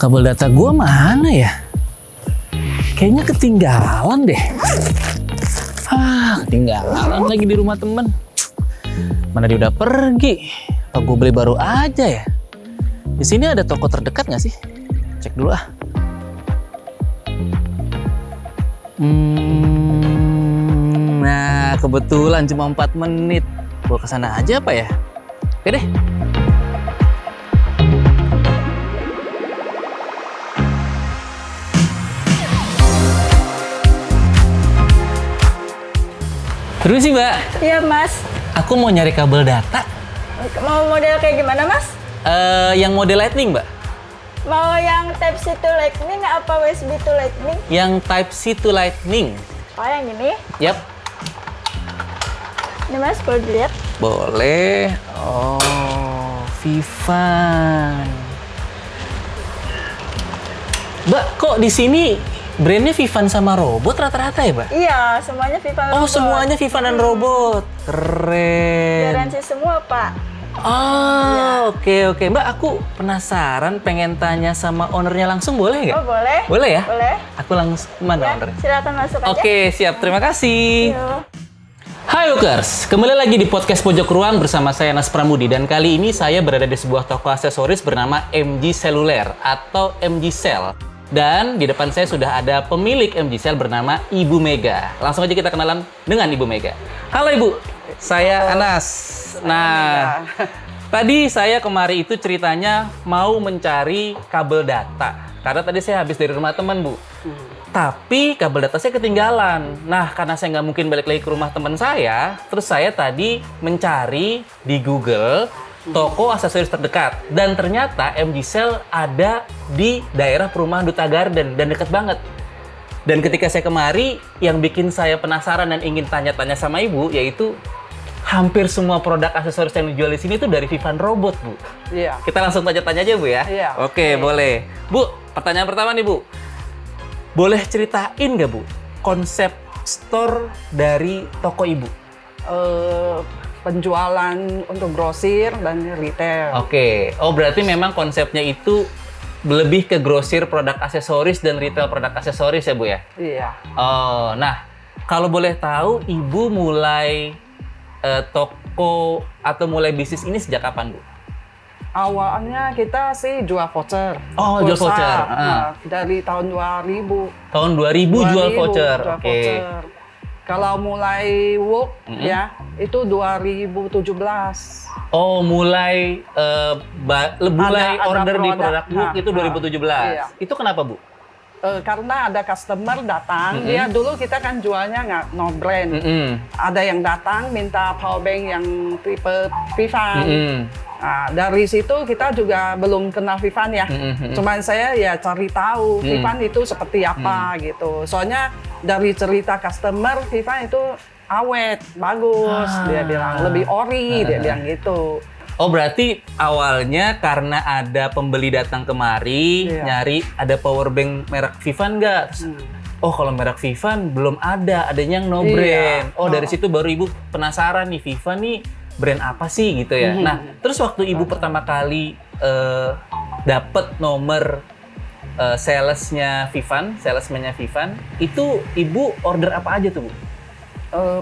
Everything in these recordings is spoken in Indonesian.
Kabel data gua mana ya? Kayaknya ketinggalan deh. Ketinggalan lagi di rumah temen. Mana dia udah pergi? Apa gue beli baru aja ya? Di sini ada toko terdekat nggak sih? Cek dulu ah. Nah, kebetulan cuma 4 menit. Gue kesana aja apa ya? Oke deh. Terus sih Mbak, Iya Mas, aku mau nyari kabel data. mau model kayak gimana Mas? Yang model Lightning Mbak. Mau yang Type C to Lightning apa USB to Lightning? Yang Type C to Lightning. Oh yang ini? Yap. Ini Mas, boleh dilihat? Boleh. Oh, Vivan. Mbak, kok di sini brandnya Vivan sama robot rata-rata ya, Mbak? Iya, semuanya Vivan Oh, robot. semuanya Vivan dan robot. Keren. Garansi semua Pak. Oh, oke. Mbak, aku penasaran pengen tanya sama ownernya langsung, boleh nggak? Oh boleh? Boleh ya? Boleh. Aku langsung, mana Ya, ownernya? silakan masuk aja. Oke, siap. Terima kasih. Yuk. Hai Lookers, kembali lagi di podcast Pojok Ruang bersama saya Nas Pramudi. Dan kali ini saya berada di sebuah toko aksesoris bernama MG Cellular atau MG Cell. Dan di depan saya sudah ada pemilik MG Cell bernama Ibu Mega. Langsung aja kita kenalan dengan Ibu Mega. Halo Ibu, saya Anas. Nah, tadi saya kemarin itu ceritanya mau mencari kabel data. Karena tadi saya habis dari rumah teman, Bu. Tapi kabel data saya ketinggalan. Nah, karena saya nggak mungkin balik lagi ke rumah teman saya, terus saya tadi mencari di Google toko aksesoris terdekat. Dan ternyata MG Cell ada di daerah perumahan Duta Garden dan dekat banget. Dan ketika saya kemari, yang bikin saya penasaran dan ingin tanya-tanya sama Ibu, yaitu hampir semua produk aksesoris yang dijual di sini itu dari Vivan Robot, Bu. Iya. Kita langsung tanya-tanya aja, Bu ya? Iya. Oke, boleh. Bu, pertanyaan pertama nih, Bu. Boleh ceritain nggak, Bu, konsep store dari toko Ibu? Penjualan untuk grosir dan retail. Oke. Oh, berarti memang konsepnya itu lebih ke grosir produk aksesoris dan retail produk aksesoris ya, Bu ya? Iya. Oh, nah, kalau boleh tahu, Ibu mulai toko atau mulai bisnis ini sejak kapan, Bu? Awalnya kita sih jual voucher. Oh, jual Pulsa. voucher. Dari tahun 2000. Tahun 2000 jual voucher. Jual Oke. voucher. Kalau mulai work ya, itu 2017. Oh, mulai Ada order di produk. produk book itu 2017. Iya. Itu kenapa, Bu? Karena ada customer datang, dia dulu kita kan jualnya nggak no brand. Ada yang datang minta power bank yang tipe Vivan. Nah, dari situ kita juga belum kenal Vivan ya. Cuman saya ya cari tahu Vivan itu seperti apa gitu. Soalnya dari cerita customer, Vivan itu awet, bagus. Dia bilang lebih ori, dia bilang gitu. Oh, berarti awalnya karena ada pembeli datang kemari, Iya. nyari ada power bank merek Vivan nggak? Terus, oh, kalau merek Vivan belum ada, adanya yang no Iya. brand. Oh, dari situ baru Ibu penasaran nih, Vivan nih brand apa sih gitu ya. Nah, terus waktu Ibu pertama kali dapet nomor salesman-nya Vivan, itu Ibu order apa aja tuh, Bu?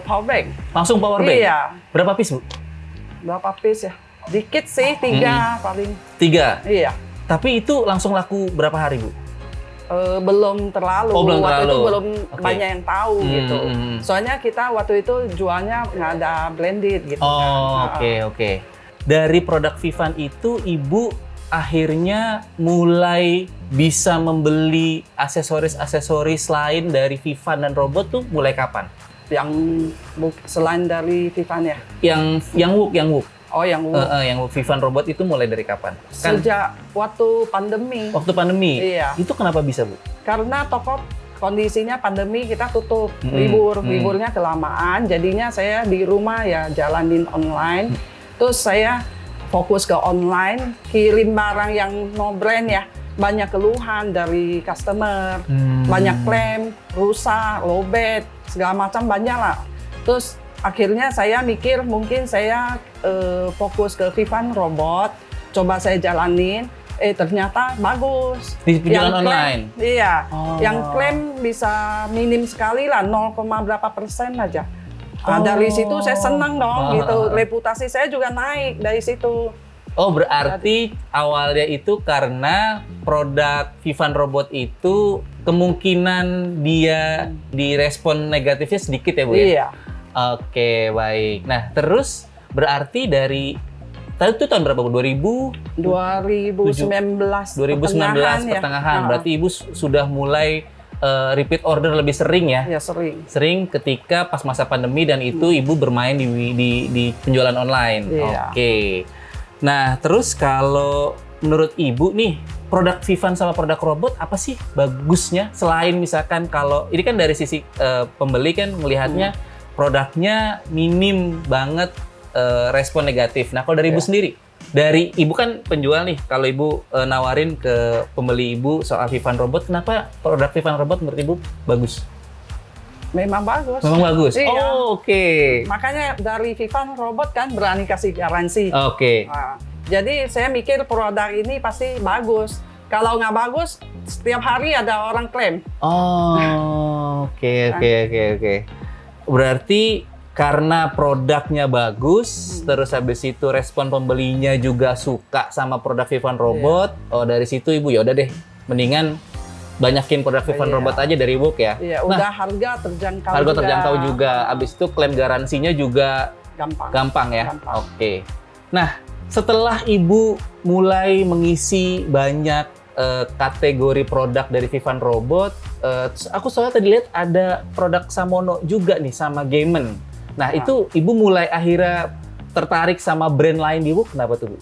Power bank. Langsung power bank? Iya. Berapa piece, Bu? Berapa piece ya? Dikit sih, 3 paling. 3? Iya. Tapi itu langsung laku berapa hari, Bu? Belum terlalu. Oh, belum waktu terlalu. itu belum Oke. banyak yang tahu gitu. Soalnya kita waktu itu jualnya nggak ada blended gitu Oh, kan. oke. Dari produk Vivan itu Ibu akhirnya mulai bisa membeli aksesoris-aksesoris lain dari Vivan dan robot tuh mulai kapan? Yang selain dari Vivan ya. Yang Wook. Oh, yang Yang Vivan robot itu mulai dari kapan? Kan sejak waktu pandemi. waktu pandemi. Iya. Itu kenapa bisa, Bu? Karena toko kondisinya pandemi kita tutup, liburnya kelamaan. Jadinya saya di rumah ya jalanin online. Terus saya fokus ke online, kirim barang yang no brand ya. Banyak keluhan dari customer, banyak klaim, rusak, lowbat, segala macam banyak lah. Terus akhirnya saya mikir mungkin saya fokus ke Vivan robot, coba saya jalanin. ternyata bagus. Di penjualan Yang klaim- online? Iya, Oh. yang klaim bisa minim sekali lah, 0, berapa persen aja. Dari situ saya senang dong, gitu. Reputasi saya juga naik dari situ. Oh, berarti awalnya itu karena produk Vivan Robot itu kemungkinan dia direspon negatifnya sedikit ya, Bu? Ya? Iya. Oke, baik. Nah, terus berarti dari tadi itu tahun berapa, Bu? 2019 2019 ya. pertengahan. Berarti Ibu sudah mulai repeat order lebih sering ya? Ya sering. Sering ketika pas masa pandemi dan itu Ibu bermain di penjualan online. Iya. Oke. Nah, terus kalau menurut Ibu nih, produk Vivan sama produk robot apa sih bagusnya? Selain misalkan kalau ini kan dari sisi pembeli kan melihatnya produknya minim banget respon negatif. Nah, kalau dari Ibu sendiri, dari Ibu kan penjual nih, kalau Ibu nawarin ke pembeli Ibu soal Vivan Robot, kenapa produk Vivan Robot menurut Ibu bagus? Memang bagus. Memang bagus? Iya. Oh, oke. Makanya dari Vivan Robot kan berani kasih garansi. Oke. Nah, jadi saya mikir produk ini pasti bagus. Kalau nggak bagus, setiap hari ada orang klaim. Oh, oke. Berarti karena produknya bagus, terus habis itu respon pembelinya juga suka sama produk Vivan Robot. Oh, dari situ Ibu ya udah deh, mendingan banyakin produk Vivan Robot aja dari Ibu ya. Iya, udah harga terjangkau. Harga terjangkau juga. Habis itu klaim garansinya juga gampang ya. Gampang. Oke. Nah, setelah Ibu mulai mengisi banyak kategori produk dari Vivan Robot, aku soalnya tadi lihat ada produk Samono juga nih sama Gamen. Nah, itu Ibu mulai akhirnya tertarik sama brand lain Ibu, kenapa tuh, Bu?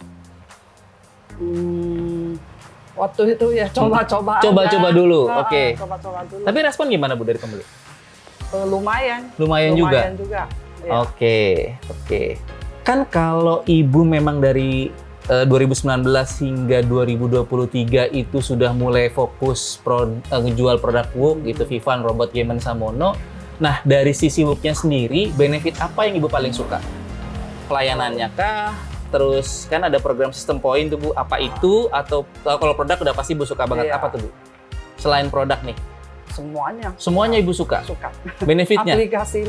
Waktu itu ya coba-coba. Coba-coba dulu, oke. Coba-coba dulu. Tapi respon gimana, Bu, dari pembeli? Lumayan. Lumayan juga? Iya. Oke. Kan kalau Ibu memang dari 2019 hingga 2023 itu sudah mulai fokus ngejual produk WOOC gitu, Vivan, Robot, Gamen, Samono. Nah, dari sisi WOOC-nya sendiri, benefit apa yang Ibu paling suka? Pelayanannya kah? Terus kan ada program sistem poin tuh, Bu. Apa itu? Atau kalau produk udah pasti Ibu suka banget. Iya. Apa tuh, Bu? Selain produk nih. Semuanya. Semuanya Ibu suka? Suka. Benefitnya?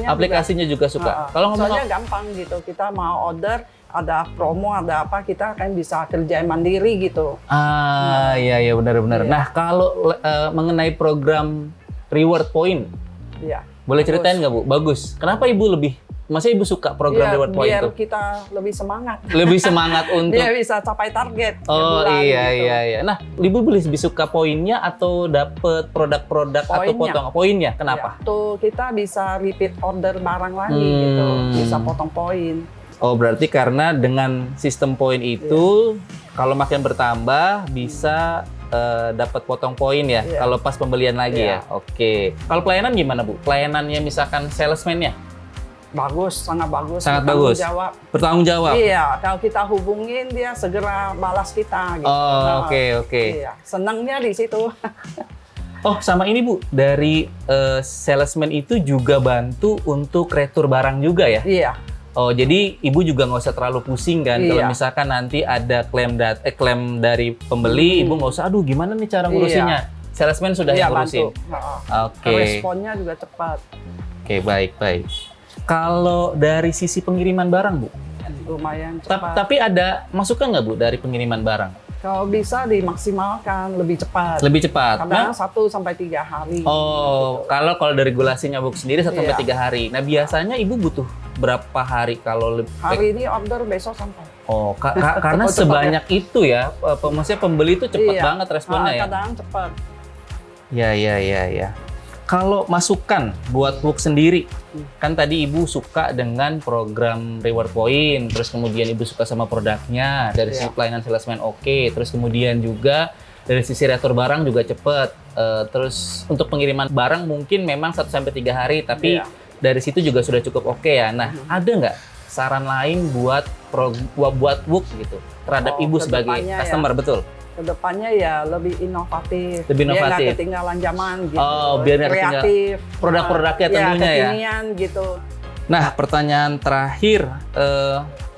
Aplikasinya juga suka. Kalau ngomong soalnya gampang gitu. Kita mau order, ada promo, ada apa, kita kan bisa kerjain mandiri gitu. Iya benar-benar. Iya. Nah, kalau mengenai program reward point, Iya. boleh ceritain nggak, Bu? Bagus. Kenapa Ibu masa Ibu suka program reward point biar itu? kita lebih semangat. Lebih semangat untuk. Dia bisa capai target. Oh bulan, iya. Nah, Ibu lebih suka poinnya atau dapet produk-produk atau potong poinnya? Kenapa? Ya, tuh kita bisa repeat order barang lagi gitu, bisa potong poin. Oh, berarti karena dengan sistem poin itu, kalau makin bertambah bisa dapat potong poin ya, kalau pas pembelian lagi ya. Oke. Kalau pelayanan gimana, Bu? Pelayanannya misalkan salesman-nya? Bagus, sangat bagus. Sangat bagus. Bertanggung jawab. Iya, kalau kita hubungin dia segera balas kita gitu. Oh, oke. Iya, senangnya di situ. Oh, sama ini, Bu. Dari salesman itu juga bantu untuk retur barang juga ya? Iya. Oh, jadi Ibu juga nggak usah terlalu pusing kan? Kalau misalkan nanti ada klaim dari pembeli, Ibu nggak usah, aduh gimana nih cara ngurusinnya? Salesman sudah yang ngurusin? Oke. Responnya juga cepat. Oke, baik. Kalau dari sisi pengiriman barang, Bu? Lumayan cepat. Tapi ada masukan nggak, Bu, dari pengiriman barang? Kalau bisa dimaksimalkan lebih cepat. Lebih cepat? Kadang 1-3 hari. Oh, gitu. kalau dari regulasinya Bu sendiri 1-3 hari. Nah, biasanya Ibu butuh berapa hari kalau hari ini order besok sampai. Oh, karena sebanyak itu ya, maksudnya pembeli itu cepat banget responnya ya? Kadang cepat. Ya. Kalau masukan buat WOOC sendiri, kan tadi Ibu suka dengan program reward point, terus kemudian Ibu suka sama produknya, dari sisi pelayanan salesman oke, terus kemudian juga dari sisi retur barang juga cepet, terus untuk pengiriman barang mungkin memang 1-3 hari, tapi dari situ juga sudah cukup oke ya. Nah, ada nggak saran lain buat WOOC gitu terhadap Ibu sebagai customer, betul? Kedepannya ya lebih inovatif. Lebih inovatif. Biar nggak ketinggalan zaman gitu. Biar nggak kreatif. Produk-produknya tentunya ya. Kekinian gitu. Nah, pertanyaan terakhir,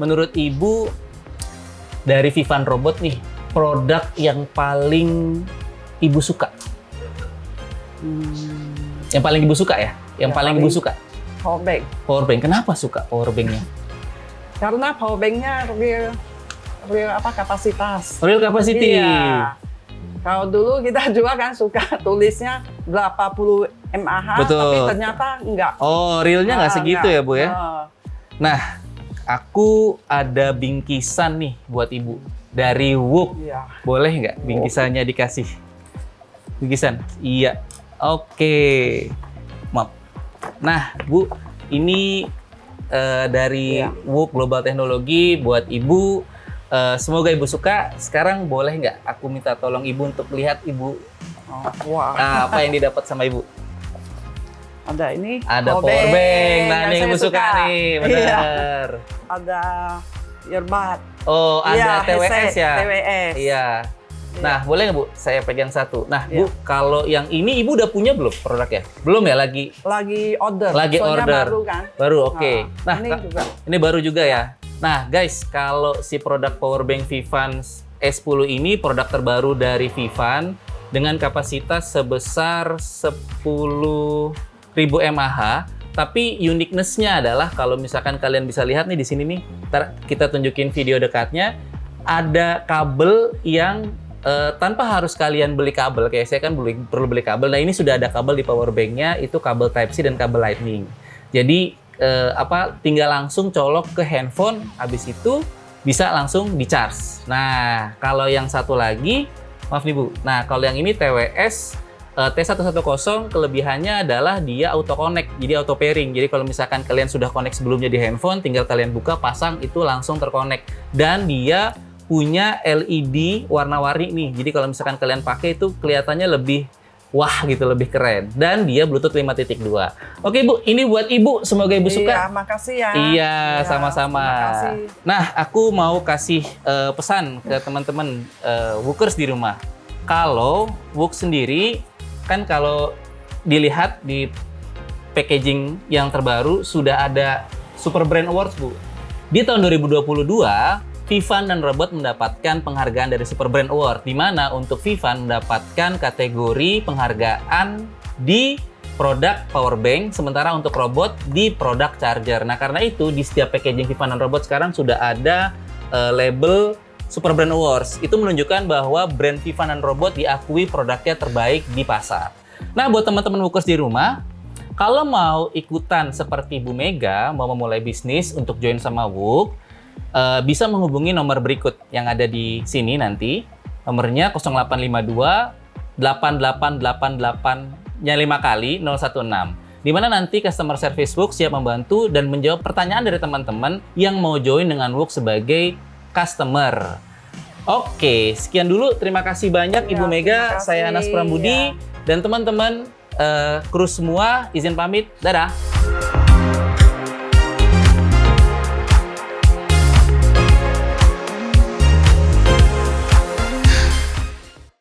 menurut Ibu dari Vivan Robot nih, produk yang paling Ibu suka? Yang paling Ibu suka ya? Yang paling Ibu suka? Powerbank. Powerbank. Kenapa suka powerbanknya? Karena powerbanknya real kapasitas. Real capacity. Iya. Kalau dulu kita juga kan suka tulisnya 80 mAh, Betul. tapi ternyata enggak. Oh, realnya nggak segitu enggak. ya, Bu ya? Nah, aku ada bingkisan nih buat Ibu dari Wuk. Iya. Boleh nggak bingkisannya dikasih? Bingkisan? Iya. Oke. Maaf. Nah, Bu, ini dari Wuk Global Teknologi buat Ibu. Semoga Ibu suka. Sekarang boleh nggak aku minta tolong Ibu untuk lihat Ibu apa yang didapat sama Ibu? Ada ini. Ada powerbank. Nah, yang ini saya Ibu suka nih, benar. Iya. Ada earbud. Oh, ada Iya, TWS headset, ya? TWS. Iya. Nah, boleh nggak Bu? Saya pegang satu. Nah, Iya. Bu, kalau yang ini Ibu udah punya belum produknya? Belum ya? Lagi order. Lagi Soalnya order. baru kan. baru, oke. Nah, ini juga. ini baru juga ya. Nah, guys, kalau si produk powerbank Vivan S10 ini produk terbaru dari Vivan dengan kapasitas sebesar 10.000 mAh. Tapi uniqueness-nya adalah kalau misalkan kalian bisa lihat nih di sini nih, ntar kita tunjukin video dekatnya, ada kabel yang tanpa harus kalian beli kabel. Kayak saya kan perlu beli kabel. Nah, ini sudah ada kabel di powerbank-nya, itu kabel Type-C dan kabel Lightning. Jadi tinggal langsung colok ke handphone, habis itu bisa langsung di-charge. Nah, kalau yang satu lagi, maaf nih Bu. Nah, kalau yang ini TWS T110, kelebihannya adalah dia auto connect, jadi auto pairing. Jadi kalau misalkan kalian sudah connect sebelumnya di handphone, tinggal kalian buka, pasang, itu langsung terconnect. Dan dia punya LED warna-warni nih. Jadi kalau misalkan kalian pakai itu kelihatannya lebih wah gitu, lebih keren. Dan dia Bluetooth 5.2. Oke Bu, ini buat Ibu. Semoga Ibu suka. Iya, makasih ya. Iya, sama-sama. Terima kasih. Nah, aku mau kasih pesan ke teman-teman Wookers di rumah. Kalau Wook sendiri, kan kalau dilihat di packaging yang terbaru, sudah ada Super Brand Awards, Bu. Di tahun 2022, Vivan dan Robot mendapatkan penghargaan dari Super Brand Award, di mana untuk Vivan mendapatkan kategori penghargaan di produk powerbank, sementara untuk Robot di produk charger. Nah, karena itu di setiap packaging Vivan dan Robot sekarang sudah ada label Super Brand Awards. Itu menunjukkan bahwa brand Vivan dan Robot diakui produknya terbaik di pasar. Nah, buat teman-teman Wookers di rumah, kalau mau ikutan seperti Bu Mega, mau memulai bisnis untuk join sama Wook, bisa menghubungi nomor berikut yang ada di sini nanti. Nomornya 0852 8888-nya 5 kali 016. Di mana nanti customer service Wook siap membantu dan menjawab pertanyaan dari teman-teman yang mau join dengan Wook sebagai customer. Oke, sekian dulu. Terima kasih banyak Ibu Mega. Saya Anas Prambudi dan teman-teman kru semua izin pamit. Dadah.